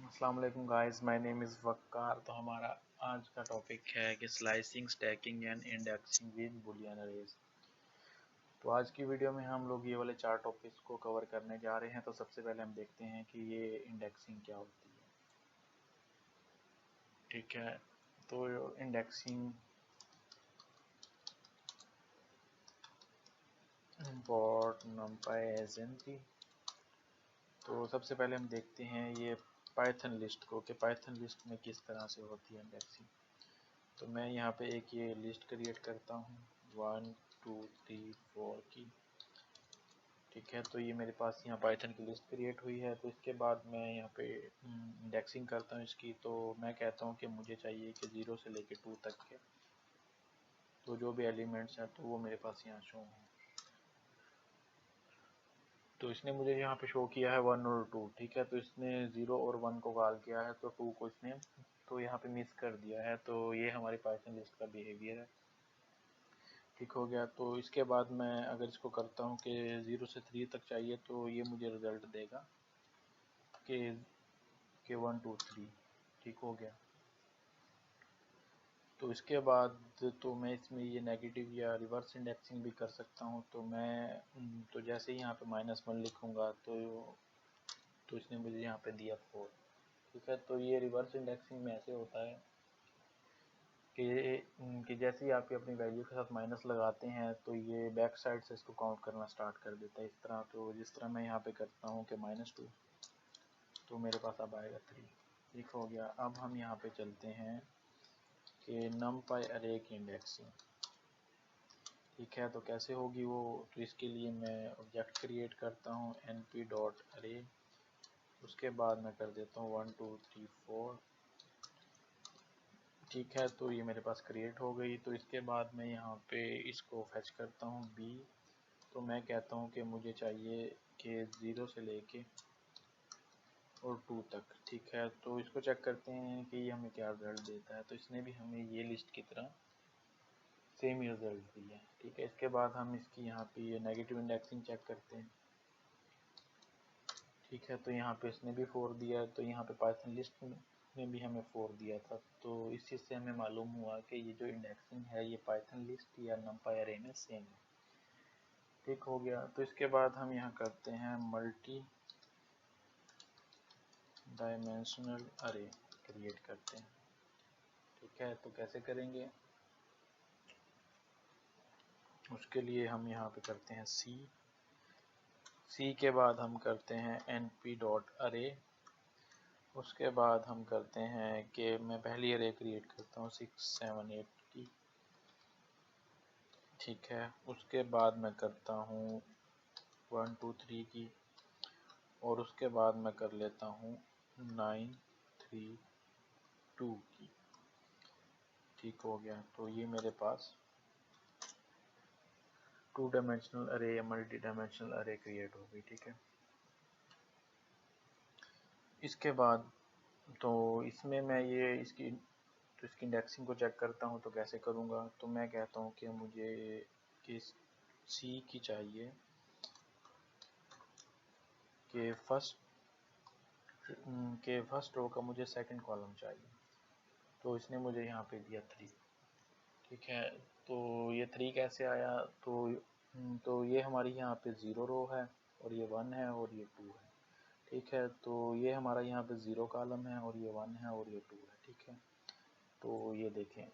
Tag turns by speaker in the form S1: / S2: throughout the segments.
S1: अस्सलाम वालेकुम guys, my name is वक्कार। तो हमारा आज का टॉपिक है कि slicing, stacking and indexing with Boolean arrays. तो आज की वीडियो में हम लोग ये वाले 4 टॉपिक्स को कवर करने जा रहे हैं। तो सबसे पहले हम देखते हैं कि ये इंडेक्सिंग क्या होती है। ठीक है, तो indexing import numpy as NP। तो सबसे पहले हम देखते हैं ये पाइथन लिस्ट को कि पाइथन लिस्ट में किस तरह से होती है इंडेक्सिंग। तो मैं यहाँ पे एक ये लिस्ट क्रिएट करता हूँ 1 2 3 4 की। ठीक है, तो ये मेरे पास यहाँ पाइथन की लिस्ट क्रिएट हुई है। तो इसके बाद मैं यहाँ पे इंडेक्सिंग करता हूँ इसकी। तो मैं कहता हूँ कि मुझे चाहिए कि 0 से लेके 2 तक के तो जो भी एलिमेंट्स हैं तो वो मेरे पास यहाँ शो हों। तो इसने मुझे यहाँ पे शो किया है 1 और 2। ठीक है, तो इसने 0 और 1 को कॉल किया है तो 2 को इसने तो यहाँ पे मिस कर दिया है। तो ये हमारी पाइथन लिस्ट का बिहेवियर है। ठीक हो गया। तो इसके बाद मैं अगर इसको करता हूँ कि 0 से 3 तक चाहिए तो ये मुझे रिज़ल्ट देगा कि 1 2 3। ठीक हो गया। तो इसके बाद तो मैं इसमें ये नेगेटिव या रिवर्स इंडेक्सिंग भी कर सकता हूँ। तो मैं तो जैसे ही यहाँ पे -1 लिखूँगा तो इसने मुझे यहाँ पे दिया 4। ठीक है, तो ये रिवर्स इंडेक्सिंग में ऐसे होता है कि जैसे ही आप अपनी वैल्यू के साथ माइनस लगाते हैं तो ये बैक साइड से इसको काउंट करना स्टार्ट कर देता है इस तरह। तो जिस तरह मैं यहाँ पे करता हूँ कि -2 तो मेरे पास अब आएगा 3। ठीक हो गया। अब हम यहाँ पे चलते हैं कि numpy अरे की इंडेक्सिंग। ठीक है, तो कैसे होगी वो। तो इसके लिए मैं ऑब्जेक्ट क्रिएट करता हूँ np.array। उसके बाद मैं कर देता हूँ 1 2 3 4। ठीक है, तो ये मेरे पास क्रिएट हो गई। तो इसके बाद मैं यहाँ पे इसको फैच करता हूँ b। तो मैं कहता हूँ कि मुझे चाहिए कि 0 से लेके और 2 तक। ठीक है, तो इसको चेक करते हैं कि ये हमें क्या रिजल्ट देता है। तो इसने भी हमें ये लिस्ट की तरह सेम रिजल्ट दिया है। ठीक है, इसके बाद हम इसकी यहाँ पे ये नेगेटिव इंडेक्सिंग चेक करते हैं। ठीक है, तो यहाँ पे इसने भी 4 दिया है। तो यहाँ पे पाइथन लिस्ट में भी हमें 4 दिया था। तो इस चीज़ से हमें मालूम हुआ कि ये जो इंडेक्सिंग है ये पाइथन लिस्ट या numpy अरे में सेम है। ठीक हो गया। तो इसके बाद हम यहाँ करते हैं मल्टी डायमेंशनल अरे क्रिएट करते हैं। ठीक है, तो कैसे करेंगे उसके लिए हम यहाँ पे करते हैं सी के बाद हम करते हैं np.array। उसके बाद हम करते हैं कि मैं पहली अरे क्रिएट करता हूँ 6 7 8 की। ठीक है, उसके बाद मैं करता हूँ 1 2 3 की और उसके बाद मैं कर लेता हूँ 9 3 2 की। ठीक हो गया। तो ये मेरे पास 2 डायमेंशनल अरे या मल्टी डायमेंशनल अरे क्रिएट हो गई। ठीक है, इसके बाद तो इसमें मैं ये इसकी इंडेक्सिंग को चेक करता हूँ। तो कैसे करूँगा। तो मैं कहता हूँ कि मुझे किस सी की चाहिए कि फर्स्ट रो का मुझे सेकंड कॉलम चाहिए। तो इसने मुझे यहाँ पे दिया 3। ठीक है, तो ये 3 कैसे आया। तो ये हमारी यहाँ पे 0 रो है और ये 1 है और ये 2 है। ठीक है, तो ये हमारा यहाँ पे 0 कॉलम है और ये 1 है और ये 2 है। ठीक है, तो ये देखें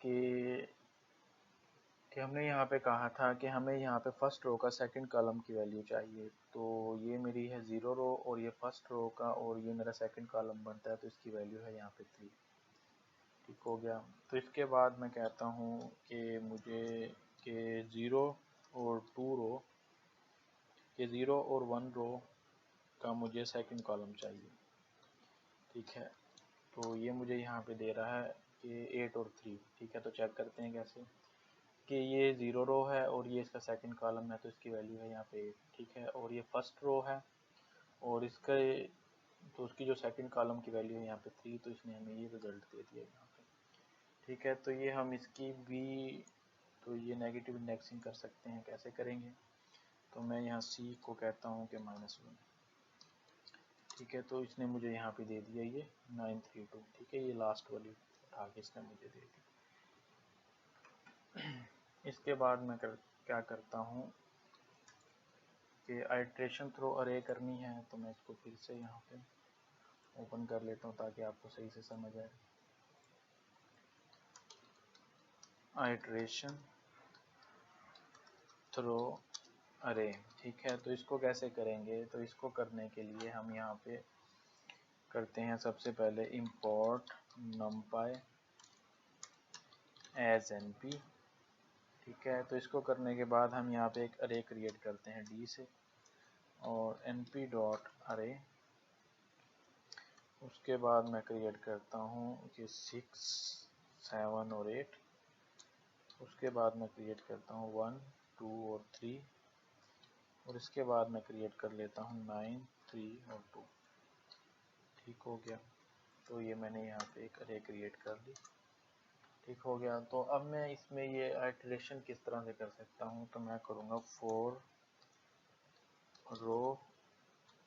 S1: कि हमने यहाँ पे कहा था कि हमें यहाँ पे फर्स्ट रो का सेकंड कॉलम की वैल्यू चाहिए। तो ये मेरी है 0 रो और ये फर्स्ट रो का और ये मेरा सेकंड कॉलम बनता है। तो इसकी वैल्यू है यहाँ पे 3। ठीक हो गया। तो इसके बाद मैं कहता हूँ कि मुझे कि 0 और 2 रो के 0 और 1 रो का मुझे सेकंड कॉलम चाहिए। ठीक है, तो ये मुझे यहाँ पे दे रहा है कि 8 और 3। ठीक है, तो चेक करते हैं कैसे कि ये 0 रो है और ये इसका सेकंड कॉलम है। तो इसकी वैल्यू है यहाँ पे 8। ठीक है, और ये फर्स्ट रो है और इसका तो उसकी जो सेकंड कॉलम की वैल्यू है यहाँ पे 3। तो इसने हमें ये रिजल्ट दे दिया यहाँ पे। ठीक है, तो ये हम इसकी भी तो ये नेगेटिव इंडेक्सिंग कर सकते हैं। कैसे करेंगे। तो मैं यहाँ सी को कहता हूँ कि -1। ठीक है, तो इसने मुझे यहाँ पे दे दिया ये 932। ठीक है, ये लास्ट वाली उठा के इसने मुझे दे दी। इसके बाद मैं क्या करता हूँ कि आइट्रेशन थ्रो अरे करनी है, तो मैं इसको फिर से यहाँ पे ओपन कर लेता हूँ ताकि आपको सही से समझ आए। आइट्रेशन थ्रो अरे, ठीक है, तो इसको कैसे करेंगे? तो इसको करने के लिए हम यहाँ पे करते हैं सबसे पहले import numpy as np। ठीक है, तो इसको करने के बाद हम यहाँ पे एक अरे क्रिएट करते हैं डी से, और np डॉट अरे। उसके बाद मैं क्रिएट करता हूँ कि 6, 7 और 8। उसके बाद मैं क्रिएट करता हूँ 1, 2 और 3, और इसके बाद मैं क्रिएट कर लेता हूँ 9, 3 और 2। ठीक हो गया, तो ये मैंने यहाँ पे एक अरे क्रिएट कर ली। ठीक हो गया, तो अब मैं इसमें ये आइटरेशन किस तरह से कर सकता हूँ? तो मैं करूँगा for रो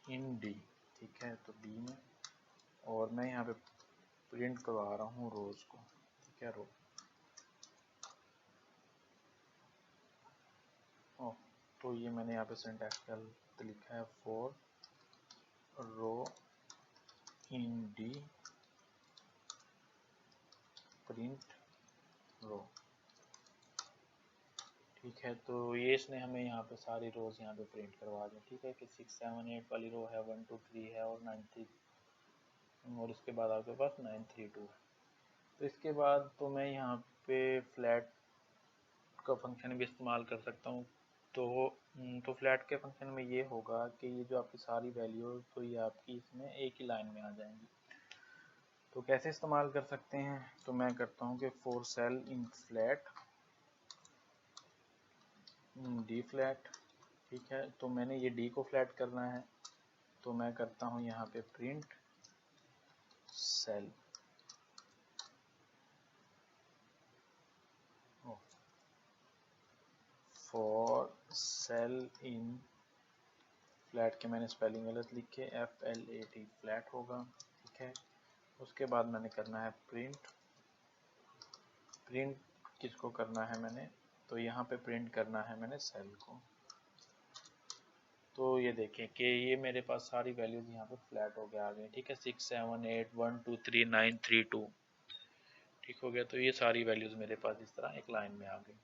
S1: इन डी। ठीक है, तो डी में, और मैं यहाँ पे प्रिंट करवा रहा हूँ रोज को। ठीक है, रो। तो ये मैंने यहाँ पे सिंटैक्स गलत लिखा है, for row in D print row. ठीक है, तो ये इसने हमें यहाँ पे सारी रोज यहाँ पे प्रिंट करवा दी। ठीक है, कि 6, 7, 8 वाली रो है, 1, 2, 3 है, और 9, 3, और इसके बाद आपके पास 9, 3, 2 है। तो इसके बाद तो मैं यहाँ पे फ्लैट का फंक्शन भी इस्तेमाल कर सकता हूँ। तो फ्लैट के फंक्शन में ये होगा कि ये जो आपकी सारी वैल्यू, तो ये आपकी इसमें एक ही लाइन में आ जाएंगी। तो कैसे इस्तेमाल कर सकते हैं? तो मैं करता हूँ कि for sale in flat D flat. ठीक है, तो मैंने ये डी को फ्लैट करना है, तो मैं करता हूँ यहाँ पे print sale. For sale in flat के मैंने स्पेलिंग गलत लिखे, FLAT फ्लैट होगा। ठीक है, उसके बाद मैंने करना है प्रिंट। प्रिंट किसको करना है मैंने? तो यहाँ पे प्रिंट करना है मैंने सेल को। तो ये देखें कि ये मेरे पास सारी वैल्यूज यहाँ पे फ्लैट हो गया आ गई। ठीक है, 6, 7, 8, 1, 2, 3, 9, 3, 2। ठीक हो गया, तो ये सारी वैल्यूज मेरे पास इस तरह एक लाइन में आ गई।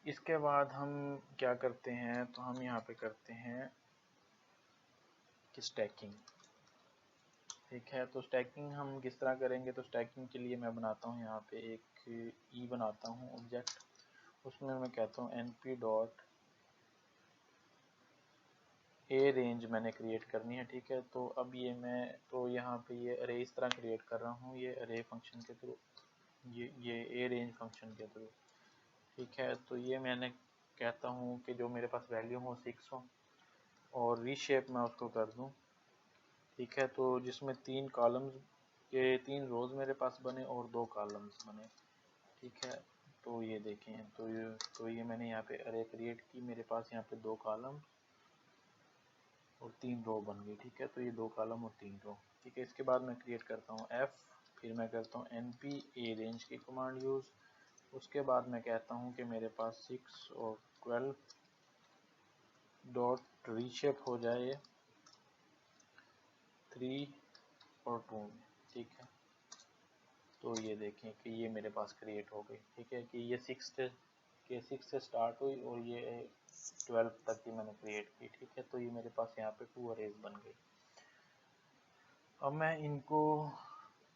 S1: इसके बाद हम क्या करते हैं? तो हम यहाँ पे करते हैं कि स्टैकिंग। ठीक है, तो स्टैकिंग हम किस तरह करेंगे? तो स्टैकिंग के लिए मैं बनाता हूँ यहाँ पे एक ई बनाता हूँ ऑब्जेक्ट। उसमें मैं कहता हूँ np डॉट ए रेंज मैंने क्रिएट करनी है। ठीक है, तो अब ये मैं तो यहाँ पे ये अरे इस तरह क्रिएट कर रहा हूँ, ये अरे फंक्शन के थ्रू, ये ए रेंज फंक्शन के थ्रू। ठीक है, तो ये मैंने कहता हूँ कि जो मेरे पास वैल्यू हो 6 हो, और रीशेप मैं उसको कर दूँ। ठीक है, तो जिसमें 3 कॉलम्स के 3 रोज मेरे पास बने और 2 कॉलम्स बने। ठीक है, तो ये देखें, तो ये मैंने यहाँ पे अरे क्रिएट की, मेरे पास यहाँ पे 2 कॉलम और 3 रो बन गई। ठीक है, तो ये 2 कॉलम और 3 रो। ठीक है, इसके बाद मैं क्रिएट करता हूँ F, फिर मैं करता हूँ np a रेंज की कमांड यूज़। उसके बाद मैं कहता हूँ कि मेरे पास 6 और 12 डॉट रीशेप हो जाए 3 और 2 में। ठीक है, तो ये देखें कि ये मेरे पास क्रिएट हो गई। ठीक है, कि ये 6 से स्टार्ट हुई और ये 12 तक की मैंने क्रिएट की। ठीक है, तो ये मेरे पास यहाँ पे 2 अरेज बन गई। अब मैं इनको,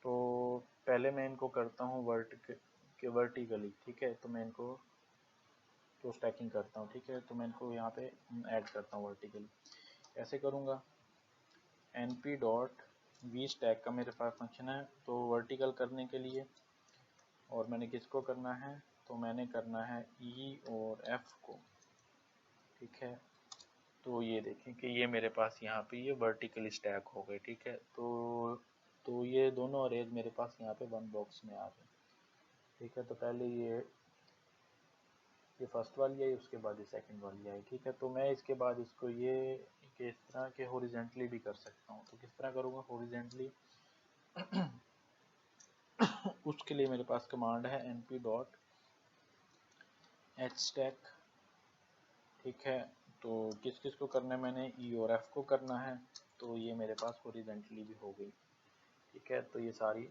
S1: तो पहले मैं इनको करता हूँ वर्टिकली। ठीक है, तो मैं इनको तो स्टैकिंग करता हूँ। ठीक है, तो मैं इनको यहाँ पे ऐड करता हूँ वर्टिकली। कैसे करूँगा? np डॉट वी स्टैक का मेरे पास फंक्शन है, तो वर्टिकल करने के लिए, और मैंने किसको करना है? तो मैंने करना है E और F को। ठीक है, तो ये देखें कि ये मेरे पास यहाँ पे ये वर्टिकली स्टैक हो गए। ठीक है, तो ये दोनों अरेज मेरे पास यहाँ पे वन बॉक्स में आ गए। ठीक है, तो पहले ये फर्स्ट वाली आई, उसके बाद ये सेकंड वाली आई। ठीक है, तो मैं इसके बाद इसको ये कि इस तरह के हॉरिजेंटली भी कर सकता हूँ। तो किस तरह करूँगा हॉरिजेंटली उसके लिए मेरे पास कमांड है np.hstack, ठीक है। तो किस किस को करना है, मैंने ई और एफ को करना है, तो ये मेरे पास हॉरिजेंटली भी हो गई, ठीक है। तो ये सारी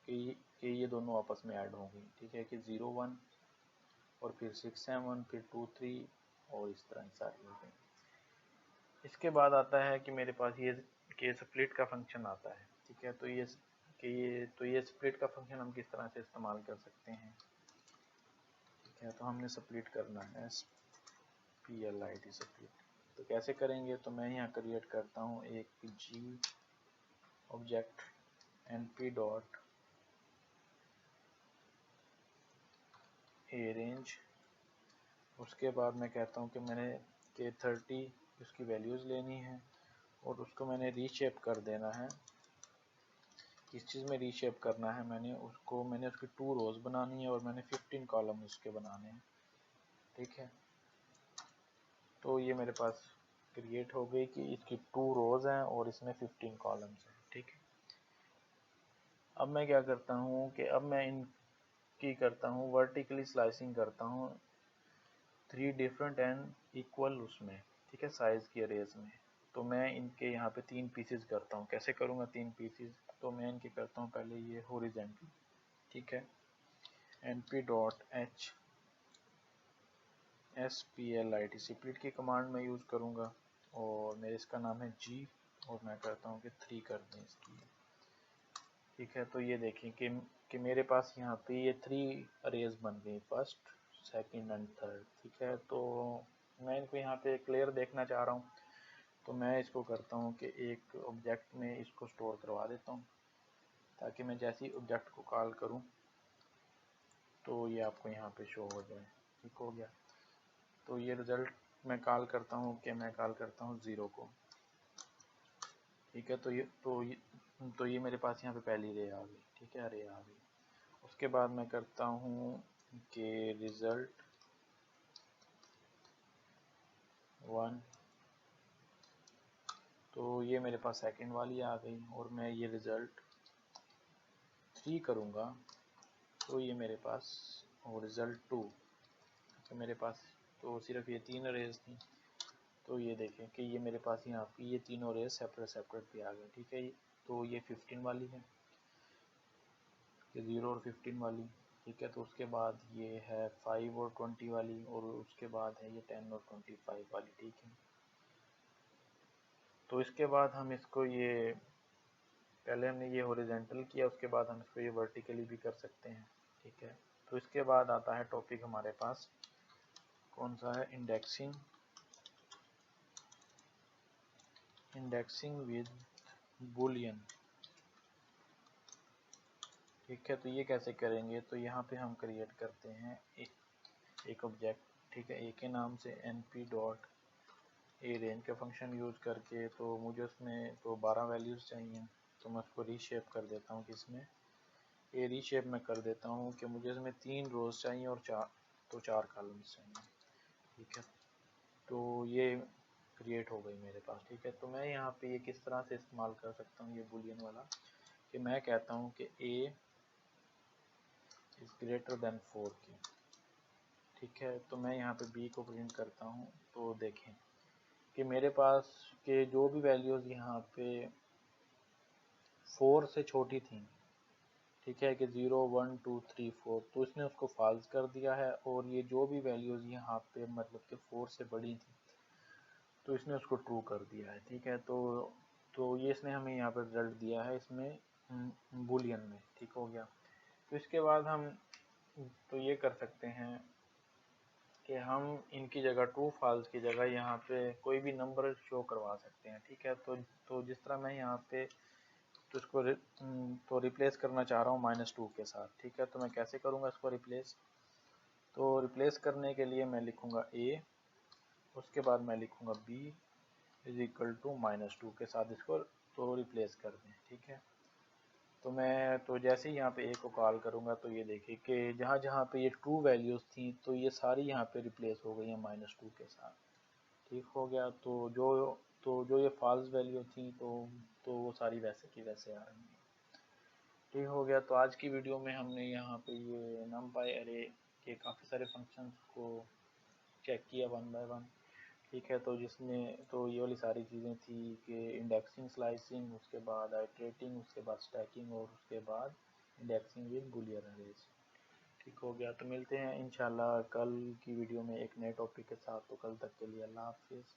S1: कि ये दोनों आपस में ऐड हो गई, ठीक है, कि 0 1 और फिर 6 7 फिर 2 3 और इस तरह सारी हो गई। इसके बाद आता है कि मेरे पास ये कि स्प्लिट का फंक्शन आता है, ठीक है। तो ये स्प्लिट का फंक्शन हम किस तरह से इस्तेमाल कर सकते हैं, ठीक है। तो हमने स्प्लिट करना है SPLIT स्प्लिट। तो कैसे करेंगे, तो मैं यहाँ क्रिएट करता हूँ एक G object np dot arrange. उसके बाद मैं कहता हूँ कि मैंने के 30 उसकी वैल्यूज़ लेनी है और उसको मैंने रीशेप कर देना है। किस चीज़ में रीशेप करना है, मैंने उसकी 2 रोज़ बनानी है और मैंने 15 कॉलम उसके बनाने हैं, ठीक है। तो ये मेरे पास क्रिएट हो गई कि इसकी 2 रोज़ हैं और इसमें 15 कॉलम्स हैं, ठीक है। अब मैं क्या करता हूँ कि अब मैं इनकी करता हूँ वर्टिकली स्लाइसिंग करता हूँ 3 डिफरेंट एंड इक्वल उसमें, ठीक है, साइज़ की अरेज में। तो मैं इनके यहाँ पे 3 पीसेज करता हूँ। कैसे करूँगा 3 पीसेज, तो मैं इनके करता हूँ पहले ये हॉरिजेंटली, ठीक है, np.h SPLIT स्प्लिट की कमांड में यूज़ करूँगा और मेरे इसका नाम है जी और मैं करता हूँ कि 3 कर दें इसकी, ठीक है। तो ये देखें कि मेरे पास यहाँ पे ये 3 अरेज बन गई, फर्स्ट सेकंड एंड थर्ड, ठीक है। तो मैं इनको यहाँ पे क्लियर देखना चाह रहा हूँ, तो मैं इसको करता हूँ कि एक ऑब्जेक्ट में इसको स्टोर करवा देता हूँ ताकि मैं जैसे ही ऑब्जेक्ट को कॉल करूँ तो ये आपको यहाँ पे शो हो जाए, ठीक हो गया। तो ये रिज़ल्ट मैं कॉल करता हूँ 0 को, ठीक है। तो ये मेरे पास यहाँ पे पहली रे आ गई, ठीक है, रे आ गई। उसके बाद मैं करता हूँ कि रिज़ल्ट 1, तो ये मेरे पास सेकंड वाली आ गई और मैं ये रिज़ल्ट 3 करूँगा तो ये मेरे पास और रिज़ल्ट 2, तो मेरे पास तो सिर्फ ये 3 अरेज थी। तो ये देखें कि ये मेरे पास यहाँ पे ये तीनों रेज सेपरेट भी आ गए, ठीक है। तो ये 15 वाली है, ये 0 और 15 वाली, ठीक है। तो उसके बाद ये है 5 और 20 वाली और उसके बाद है ये 10 और 25 वाली, ठीक है। तो इसके बाद हम इसको ये पहले हमने ये हॉरिजॉन्टल किया, उसके बाद हम इसको ये वर्टिकली भी कर सकते हैं, ठीक है। तो इसके बाद आता है टॉपिक हमारे पास कौन सा है, इंडेक्सिंग विद बुलियन, ठीक है। तो ये कैसे करेंगे, तो यहाँ पे हम क्रिएट करते हैं एक ऑब्जेक्ट, ठीक है, ए के नाम से np डॉट ए रेंज का फंक्शन यूज़ करके। तो मुझे उसमें तो 12 वैल्यूज़ चाहिए, तो मैं उसको रीशेप कर देता हूँ, किसमें ए रीशेप में कर देता हूँ कि मुझे इसमें 3 रोज़ चाहिए और 4 कॉलम्स चाहिए, ठीक है। तो ये क्रिएट हो गई मेरे पास, ठीक है। तो मैं यहाँ पे ये किस तरह से इस्तेमाल कर सकता हूँ ये बुलियन वाला, कि मैं कहता हूँ कि a इज़ ग्रेटर देन 4 की, ठीक है। तो मैं यहाँ पे b को प्रिंट करता हूँ। तो देखें कि मेरे पास के जो भी वैल्यूज़ यहाँ पे 4 से छोटी थी, ठीक है, कि 0 1 2 3 4, तो इसने उसको फॉल्स कर दिया है। और ये जो भी वैल्यूज़ यहाँ पे मतलब कि 4 से बड़ी थी तो इसने उसको ट्रू कर दिया है, ठीक है। तो ये इसने हमें यहाँ पर रिजल्ट दिया है इसमें बुलियन में, ठीक हो गया। तो इसके बाद हम तो ये कर सकते हैं कि हम इनकी जगह ट्रू फॉल्स की जगह यहाँ पे कोई भी नंबर शो करवा सकते हैं, ठीक है। तो जिस तरह मैं यहाँ पे तो इसको तो रिप्लेस करना चाह रहा हूँ -2 के साथ, ठीक है। तो मैं कैसे करूँगा इसको रिप्लेस, तो रिप्लेस करने के लिए मैं लिखूँगा a, उसके बाद मैं लिखूँगा b इज इक्वल टू -2 के साथ इसको तो रिप्लेस कर दें, ठीक है। तो मैं तो जैसे ही यहाँ पे a को कॉल करूँगा तो ये देखिए कि जहाँ जहाँ पे ये ट्रू वैल्यूज़ थी तो ये सारी यहाँ पे रिप्लेस हो गई हैं -2 के साथ, ठीक हो गया। तो जो तो जो ये फॉल्स वैल्यू थी तो वो सारी वैसे की वैसे आ रही हैं। ठीक हो गया। तो आज की वीडियो में हमने यहाँ पे ये numpy array के काफ़ी सारे फंक्शंस को चेक किया वन बाय वन। ठीक है, तो जिसमें तो ये वाली सारी चीज़ें थी कि इंडेक्सिंग, स्लाइसिंग, उसके बाद आइट्रेटिंग, उसके बाद स्टैकिंग और उसके बाद इंडेक्सिंग विद बूलियन अरेज। ठीक हो गया। तो मिलते हैं इंशाल्लाह कल की वीडियो में एक नए टॉपिक के साथ। तो कल तक के लिए अल्लाह हाफिज़।